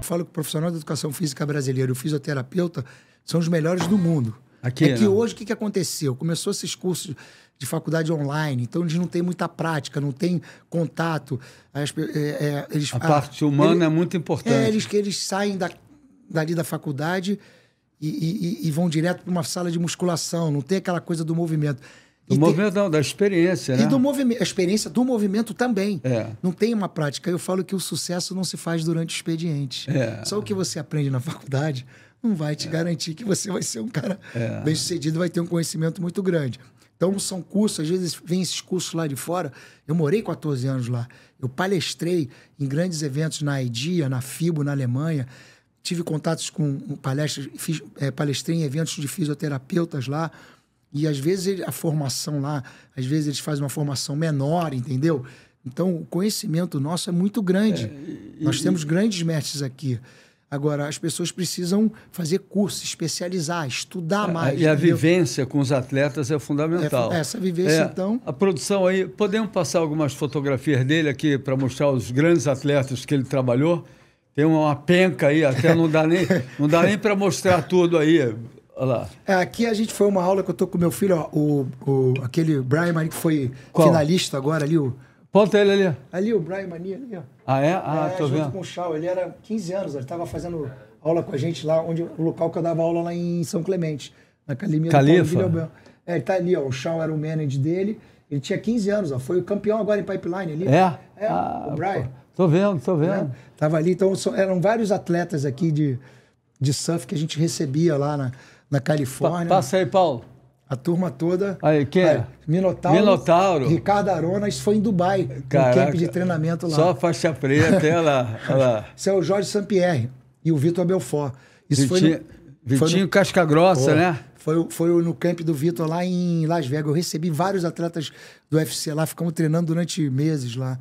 falo que o profissional da educação física brasileiro e o fisioterapeuta são os melhores do mundo. Aqui, é que hoje, o que aconteceu? Começou esses cursos de faculdade online, então eles não têm muita prática, não tem contato. A parte humana é muito importante. Eles saem dali da faculdade e vão direto para uma sala de musculação, não tem aquela coisa do movimento. Não, da experiência, né? E do movimento, a experiência do movimento também. Não tem uma prática. Eu falo que o sucesso não se faz durante o expediente. Só o que você aprende na faculdade não vai te garantir que você vai ser um cara bem-sucedido, vai ter um conhecimento muito grande. Então, são cursos, às vezes vem esses cursos lá de fora. Eu morei 14 anos lá. Eu palestrei em grandes eventos na IDEA, na FIBO, na Alemanha. Tive contatos com palestras, palestrei em eventos de fisioterapeutas lá. E, às vezes, a formação lá, às vezes eles fazem uma formação menor, entendeu? Então, o conhecimento nosso é muito grande. Nós temos grandes mestres aqui. Agora, as pessoas precisam fazer curso, se especializar, estudar mais. E a vivência com os atletas é fundamental. Essa vivência, então... A produção aí, podemos passar algumas fotografias dele aqui para mostrar os grandes atletas que ele trabalhou? Tem uma penca aí, até não dá nem para mostrar tudo aí. Olha lá. Aqui a gente foi uma aula que eu tô com meu filho, ó, aquele Brian Mani, que foi finalista agora ali, Ponta ele ali. Ali, o Brian Mani, ali, ó. Ah, é? Tô junto vendo. Com o Shaw. Ele era 15 anos, ele estava fazendo aula com a gente lá, o local que eu dava aula lá em São Clemente, na academia do Paulo Guilherme. Ele tá ali, ó. O Shaw era o manager dele. Ele tinha 15 anos, ó. Foi o campeão agora em Pipeline ali. O Brian. Tô vendo. Tava ali, então eram vários atletas aqui de surf que a gente recebia lá na Califórnia. Passa aí, Paulo. A turma toda. Aí, quem é? Minotauro. Ricardo Arona, isso foi em Dubai, no camp de treinamento lá. Só faixa preta, olha lá. Esse é o Jorge Sampierre e o Vitor Belfort. Isso Vitinho Casca Grossa, né? Foi no camp do Vitor lá em Las Vegas. Eu recebi vários atletas do UFC lá, ficamos treinando durante meses lá.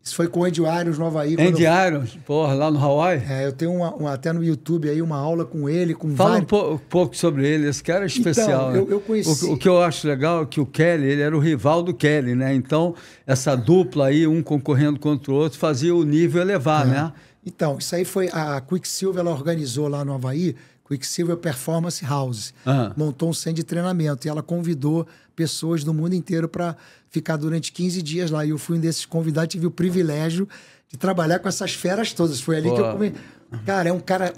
Isso foi com o Andy Irons no Havaí. Andy Irons, porra, lá no Hawaii? Eu tenho até no YouTube aí uma aula com ele, com Fala um pouco sobre ele, esse cara é especial. Então, eu conheci... O que eu acho legal é que o Kelly, ele era o rival do Kelly, né? Então, essa dupla aí, um concorrendo contra o outro, fazia o nível elevar, né? Então, isso aí foi... A Quicksilver, ela organizou lá no Havaí, Quicksilver Performance House. Montou um centro de treinamento e ela convidou pessoas do mundo inteiro para ficar durante 15 dias lá. E eu fui um desses convidados, tive o privilégio de trabalhar com essas feras todas. Foi ali que eu comi. Cara,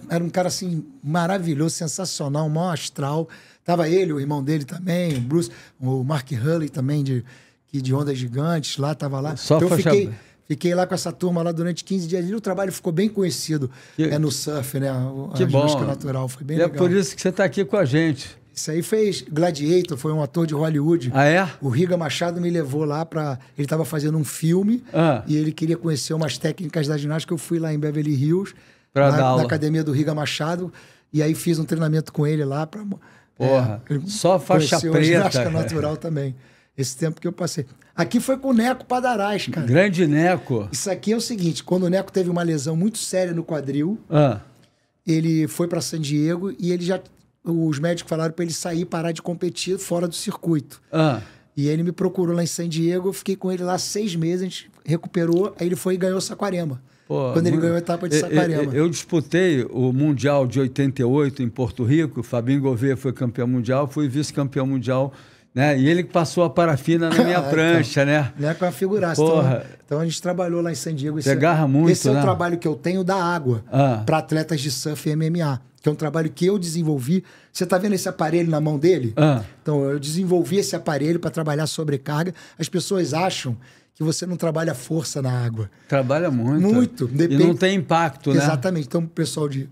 era um cara assim maravilhoso, sensacional, um maior astral. Tava ele, o irmão dele também, o Bruce, o Mark Hurley também, de Ondas Gigantes, lá, tava lá. Só então eu fiquei lá com essa turma lá durante 15 dias. E o trabalho ficou bem conhecido no surf, né? A ginástica natural, foi bem legal. É por isso que você está aqui com a gente. Isso aí fez Gladiator, foi um ator de Hollywood. Ah, é? O Riga Machado me levou lá para... Ele estava fazendo um filme e ele queria conhecer umas técnicas da ginástica. Eu fui lá em Beverly Hills, na academia do Riga Machado, e aí fiz um treinamento com ele lá para... Só faixa preta. Ginástica natural também. Esse tempo que eu passei. Aqui foi com o Neco Padaraz, cara. Grande Neco. Isso aqui é o seguinte, quando o Neco teve uma lesão muito séria no quadril, ele foi para San Diego e ele já... Os médicos falaram para ele sair, parar de competir fora do circuito. E ele me procurou lá em San Diego, eu fiquei com ele lá 6 meses, a gente recuperou, aí ele foi e ganhou Saquarema. Quando ele ganhou a etapa de Saquarema. Eu disputei o Mundial de 88 em Porto Rico, o Fabinho Gouveia foi campeão mundial, fui vice-campeão mundial, né? E ele que passou a parafina na minha prancha, né? Não é com a figuraça. Então a gente trabalhou lá em San Diego. Você agarra muito, esse é o trabalho que eu tenho da água para atletas de surf e MMA. Que é um trabalho que eu desenvolvi. Você está vendo esse aparelho na mão dele? Então, eu desenvolvi esse aparelho para trabalhar sobrecarga. As pessoas acham que você não trabalha força na água. Trabalha muito. Muito. E não tem impacto, né? Exatamente. Então, o pessoal de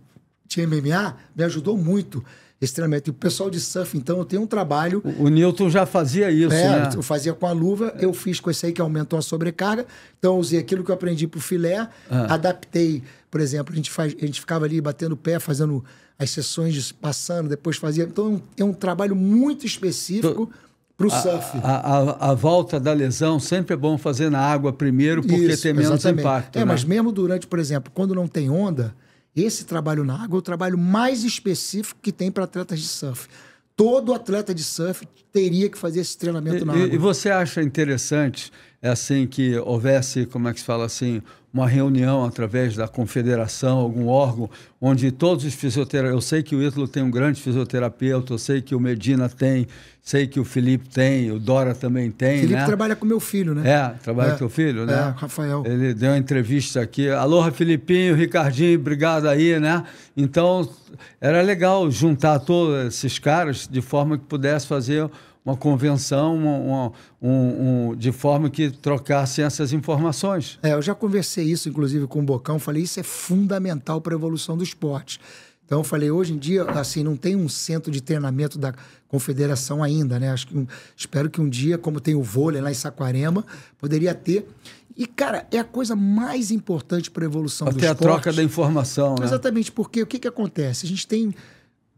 MMA me ajudou muito esse treinamento. E o pessoal de surf, então, eu tenho um trabalho... O Newton já fazia isso, né? Eu fazia com a luva, eu fiz com esse aí que aumentou a sobrecarga. Então, eu usei aquilo que eu aprendi para o filé, adaptei... Por exemplo, a gente ficava ali batendo o pé, fazendo as sessões, passando, depois fazia... Então, é um trabalho muito específico para o surf. A volta da lesão sempre é bom fazer na água primeiro, porque tem menos impacto. Né? Mas mesmo durante, por exemplo, quando não tem onda, esse trabalho na água é o trabalho mais específico que tem para atletas de surf. Todo atleta de surf teria que fazer esse treinamento na água. E você acha interessante assim, que houvesse, como é que se fala assim, uma reunião através da confederação, algum órgão, onde todos os fisioterapeutas... Eu sei que o Ítalo tem um grande fisioterapeuta, eu sei que o Medina tem, sei que o Felipe tem, o Dora também tem, Felipe né? trabalha com meu filho, né? Trabalha com teu filho, né? Rafael. Ele deu uma entrevista aqui. Aloha, Filipinho, Ricardinho, obrigado aí, né? Então, era legal juntar todos esses caras de forma que pudesse fazer uma convenção de forma que trocassem essas informações. Eu já conversei isso, inclusive, com o Bocão, falei, isso é fundamental para a evolução do esporte. Então, eu falei, hoje em dia, assim, não tem um centro de treinamento da confederação ainda, né? Espero que um dia, como tem o vôlei lá em Saquarema, poderia ter. E, cara, é a coisa mais importante para a evolução do esporte. Até a troca da informação, né? Exatamente, porque o que acontece? A gente tem...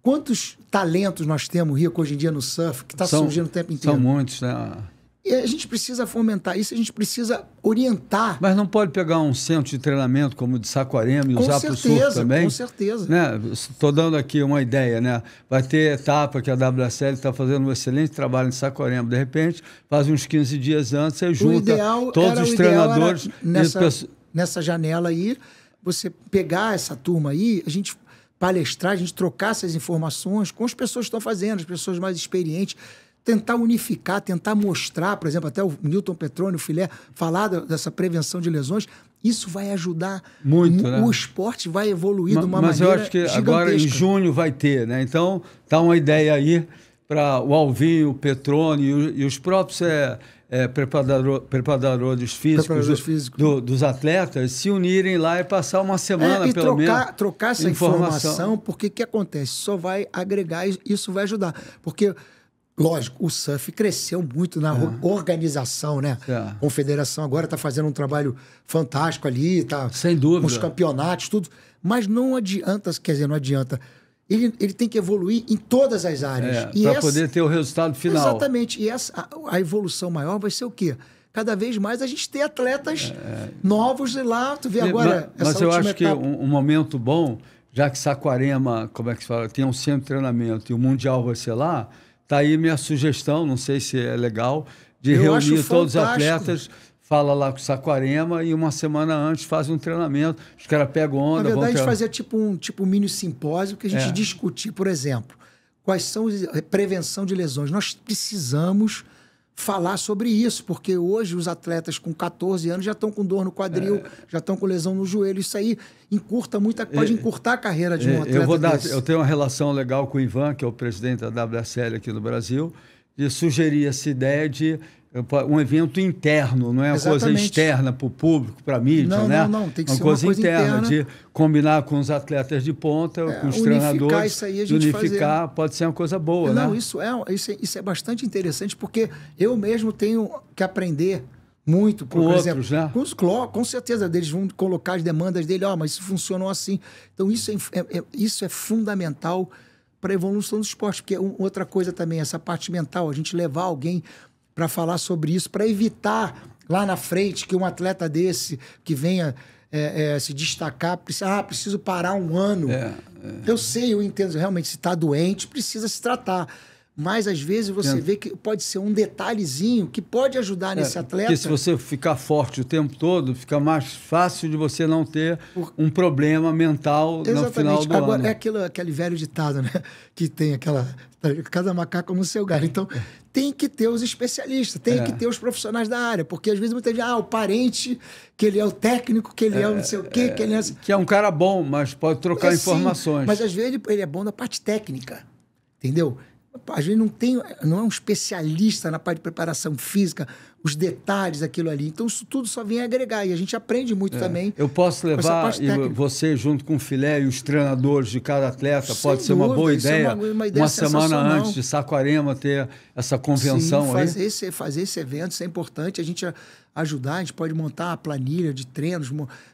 Quantos talentos nós temos, Rico, hoje em dia no surf, que está surgindo o tempo inteiro? São muitos, né? E a gente precisa fomentar isso, a gente precisa orientar. Mas não pode pegar um centro de treinamento como o de Saquarema e usar para o surf também? Com certeza. Né? Estou dando aqui uma ideia, né? Vai ter etapa que a WSL está fazendo um excelente trabalho em Saquarema. De repente, faz uns 15 dias antes, você junta todos os treinadores. Nessa janela aí, você pegar essa turma aí, a gente palestrar, a gente trocar essas informações com as pessoas que estão fazendo, as pessoas mais experientes, tentar unificar, tentar mostrar, por exemplo, até o Newton Petroni, o Filé, falar dessa prevenção de lesões, isso vai ajudar muito, né? O esporte vai evoluir de uma maneira Mas eu acho que agora em junho vai ter, né? Então, tá uma ideia aí para o Alvinho, o Petroni e os próprios preparadores físicos, dos atletas se unirem lá e passar uma semana, pelo menos. Trocar essa informação, porque o que acontece? Só vai agregar e isso vai ajudar. Porque, lógico, o surf cresceu muito na organização, né? A confederação agora está fazendo um trabalho fantástico ali, tá? Sem dúvida. Com os campeonatos, tudo. Mas não adianta, quer dizer, não adianta. Ele tem que evoluir em todas as áreas. Para poder ter o resultado final. Exatamente. E a evolução maior vai ser o quê? Cada vez mais a gente ter atletas novos e lá. Tu vê agora mas eu acho que um momento bom, já que Saquarema, como é que se fala, tem um centro de treinamento e o Mundial vai ser lá, tá aí minha sugestão, não sei se é legal, de reunir todos os atletas, fala lá com o Saquarema e uma semana antes faz um treinamento. Os caras pegam onda. Na verdade, fazer tipo um mini simpósio que a gente discutir, por exemplo, quais são a prevenção de lesões. Nós precisamos falar sobre isso, porque hoje os atletas com 14 anos já estão com dor no quadril, já estão com lesão no joelho. Isso aí pode encurtar a carreira de um atleta eu tenho uma relação legal com o Ivan, que é o presidente da WSL aqui no Brasil, de sugerir essa ideia de um evento interno, não é uma coisa externa para o público, para a mídia, né? Não, tem que ser uma coisa interna, de combinar com os atletas de ponta, com os treinadores, isso aí, unificar, pode ser uma coisa boa, né? Não, isso é bastante interessante, porque eu mesmo tenho que aprender muito, por exemplo, outros, né? Com certeza, eles vão colocar as demandas dele, mas isso funcionou assim. Então, isso é fundamental para a evolução do esporte, porque outra coisa também, essa parte mental, a gente levar alguém para falar sobre isso, para evitar lá na frente que um atleta desse que venha se destacar, preciso parar um ano. Eu sei, eu entendo, realmente, se está doente, precisa se tratar. Mas, às vezes, você vê que pode ser um detalhezinho que pode ajudar nesse atleta. Porque se você ficar forte o tempo todo, fica mais fácil de você não ter um problema mental no final do ano. É aquele velho ditado, né? Que tem cada macaco no seu galho. Então, tem que ter os especialistas, tem que ter os profissionais da área. Porque, às vezes, muita gente o parente, que ele é o técnico, que ele é o não sei o quê, que ele é... Que é um cara bom, mas pode trocar informações. Sim, mas, às vezes, ele é bom na parte técnica, entendeu? A gente não é um especialista na parte de preparação física, os detalhes daquilo ali. Então, isso tudo só vem agregar. E a gente aprende muito também. Eu posso levar você junto com o Filé e os treinadores de cada atleta? Pode ser uma boa ideia? Uma semana antes de Saquarema ter essa convenção aí? Fazer esse evento, isso é importante. A gente ajudar, a gente pode montar a planilha de treinos,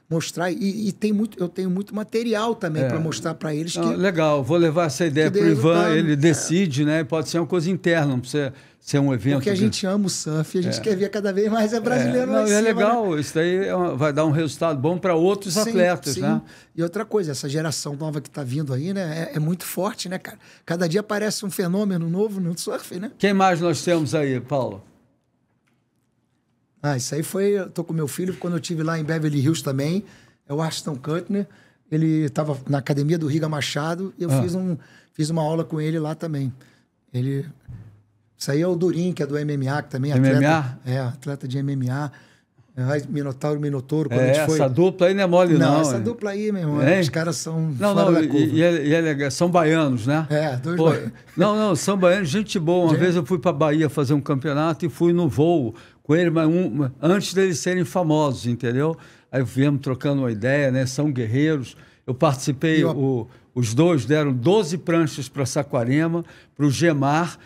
mostrar. E eu tenho muito material também para mostrar para eles. Legal, vou levar essa ideia para o Ivan, ele decide, né? Pode ser uma coisa interna, não precisa ser um evento. Porque a gente ama o surf, a gente quer ver cada vez mais brasileiro lá em cima, legal, né? Isso daí vai dar um resultado bom para outros atletas, né? E outra coisa, essa geração nova que está vindo aí, né? É muito forte, né, cara? Cada dia aparece um fenômeno novo no surf, né? Quem mais nós temos aí, Paulo? Isso aí foi... Eu tô com meu filho, quando eu estive lá em Beverly Hills também, é o Ashton Kutcher, ele estava na academia do Riga Machado, e eu fiz uma aula com ele lá também. Isso aí é o Durin, que é do MMA, que também é atleta. Atleta de MMA. Minotauro, quando a gente foi... Essa dupla aí não é mole, não. Essa dupla aí, meu irmão, os caras são e é legal, são baianos, né? Dois baianos. Não, são baianos, gente boa. Uma vez eu fui para Bahia fazer um campeonato e fui no voo com ele, mas antes deles serem famosos, entendeu? Aí viemos trocando uma ideia, né? São guerreiros. Eu participei, os dois deram 12 pranchas para Saquarema, para o Gemar,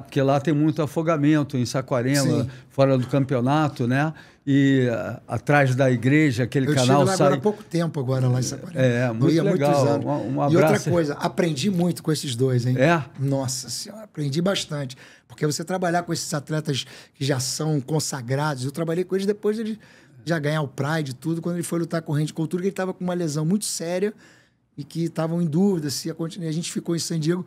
porque lá tem muito afogamento em Saquarema, fora do campeonato, né? E atrás da igreja, aquele canal sai... agora há pouco tempo lá em Saquarema. Muito legal. Um abraço. E outra coisa, aprendi muito com esses dois, hein? Nossa Senhora, aprendi bastante. Porque você trabalhar com esses atletas que já são consagrados, eu trabalhei com eles depois de ele já ganhar o Pride e tudo, quando ele foi lutar com o Randy Couture, que ele estava com uma lesão muito séria e que estavam em dúvida se ia continuar. A gente ficou em San Diego,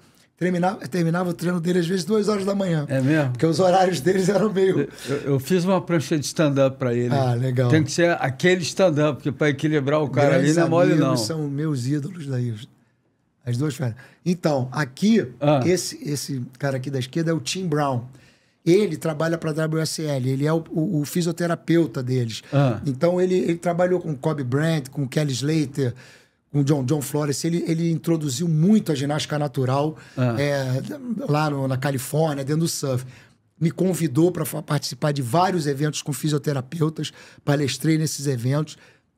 terminava o treino dele às vezes 2 horas da manhã. É mesmo? Porque os horários deles eram meio... Eu fiz uma prancha de stand-up para ele. Legal. Tem que ser aquele stand-up, porque para equilibrar o cara ali não é mole, não. São meus ídolos daí, as duas feras. Então, aqui, esse cara aqui da esquerda é o Tim Brown. Ele trabalha para a WSL, ele é o fisioterapeuta deles. Então, ele trabalhou com Kobe Bryant, com Kelly Slater, com John Flores. Ele introduziu muito a ginástica natural lá na Califórnia, dentro do surf. Me convidou para participar de vários eventos com fisioterapeutas, palestrei nesses eventos.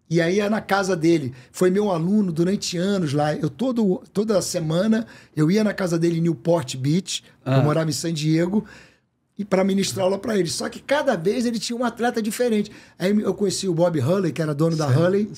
E aí na casa dele. Foi meu aluno durante anos lá. Toda semana eu ia na casa dele em Newport Beach, eu morava em San Diego, e para ministrar aula para ele. Só que cada vez ele tinha um atleta diferente. Aí eu conheci o Bob Hurley, que era dono da Hurley.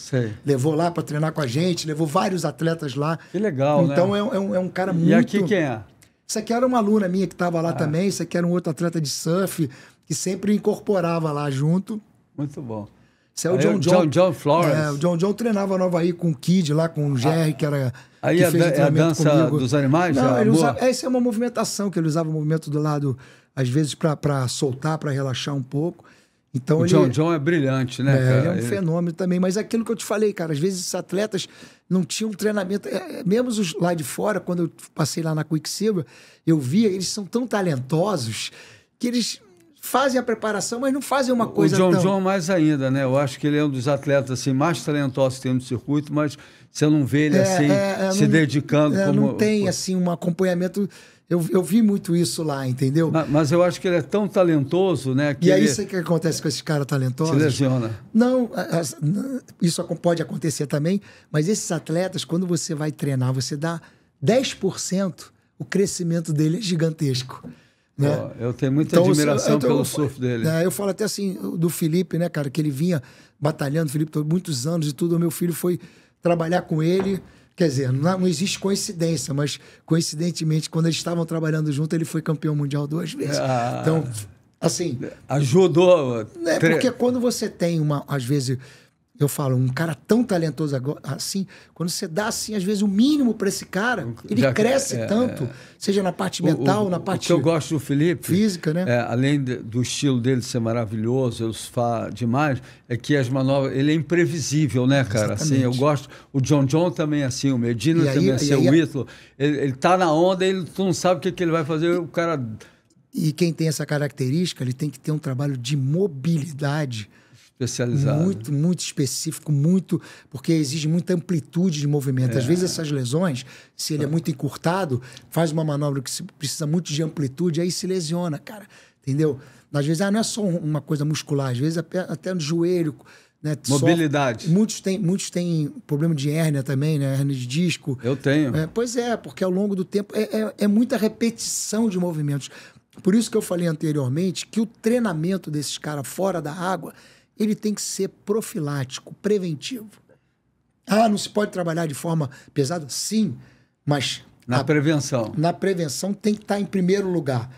Levou lá para treinar com a gente, levou vários atletas lá. Que legal, então, né? Então é um cara muito... E aqui quem é? Isso aqui era uma aluna minha que estava lá também. Isso aqui era um outro atleta de surf que sempre incorporava lá junto. Muito bom. Isso é o John Flores. O John treinava Nova aí com o Kid lá, com o Jerry, que era... Aí é a dança comigo. Dos animais? Não, essa é uma movimentação que ele usava, o movimento do lado, às vezes, para soltar, para relaxar um pouco. Então, o John é brilhante, né, cara? Ele é um fenômeno também. Mas é aquilo que eu te falei, cara, às vezes esses atletas não tinham treinamento. Mesmo os lá de fora, quando eu passei lá na Quicksilver, eu via, eles são tão talentosos que eles fazem a preparação, mas não fazem uma coisa tão... O John mais ainda, né? Eu acho que ele é um dos atletas assim, mais talentosos que tem no circuito, mas você não vê ele se dedicando como... Não tem, assim, um acompanhamento... Eu vi muito isso lá, entendeu? Mas eu acho que ele é tão talentoso, né? Que e aí, o que acontece com esses caras talentosos? Se lesiona. Não, isso pode acontecer também, mas esses atletas, quando você vai treinar, você dá 10%, o crescimento dele é gigantesco. Né? Eu tenho muita admiração pelo surf dele. Eu falo até assim, do Felipe, né, cara, que ele vinha batalhando, Felipe, muitos anos e tudo, o meu filho foi trabalhar com ele. Quer dizer, não existe coincidência, mas coincidentemente, quando eles estavam trabalhando junto, ele foi campeão mundial 2 vezes. Então, assim... Ajudou. Porque quando você tem às vezes, eu falo, um cara tão talentoso assim, quando você dá, assim, às vezes, o mínimo para esse cara, ele cresce tanto, seja na parte mental, na parte... O que eu gosto do Felipe... Física, né? Além do estilo dele ser maravilhoso, eu surfar demais, é que as manobras... Ele é imprevisível, né, cara? Assim, eu gosto... O John também é assim, o Medina também é assim, o Whitlow. Ele tá na onda, tu não sabe o que ele vai fazer, o cara... E quem tem essa característica, ele tem que ter um trabalho de mobilidade... especializado. Muito específico, porque exige muita amplitude de movimento. Às vezes essas lesões, se ele é muito encurtado, faz uma manobra que precisa muito de amplitude, aí se lesiona, cara. Entendeu? Às vezes não é só uma coisa muscular, às vezes até no joelho, né? Mobilidade. Muitos têm problema de hérnia também, né? Hérnia de disco. Eu tenho. Pois é, porque ao longo do tempo é muita repetição de movimentos. Por isso que eu falei anteriormente que o treinamento desses caras fora da água, ele tem que ser profilático, preventivo. Não se pode trabalhar de forma pesada? Sim, mas... Na prevenção. Na prevenção tem que estar em primeiro lugar.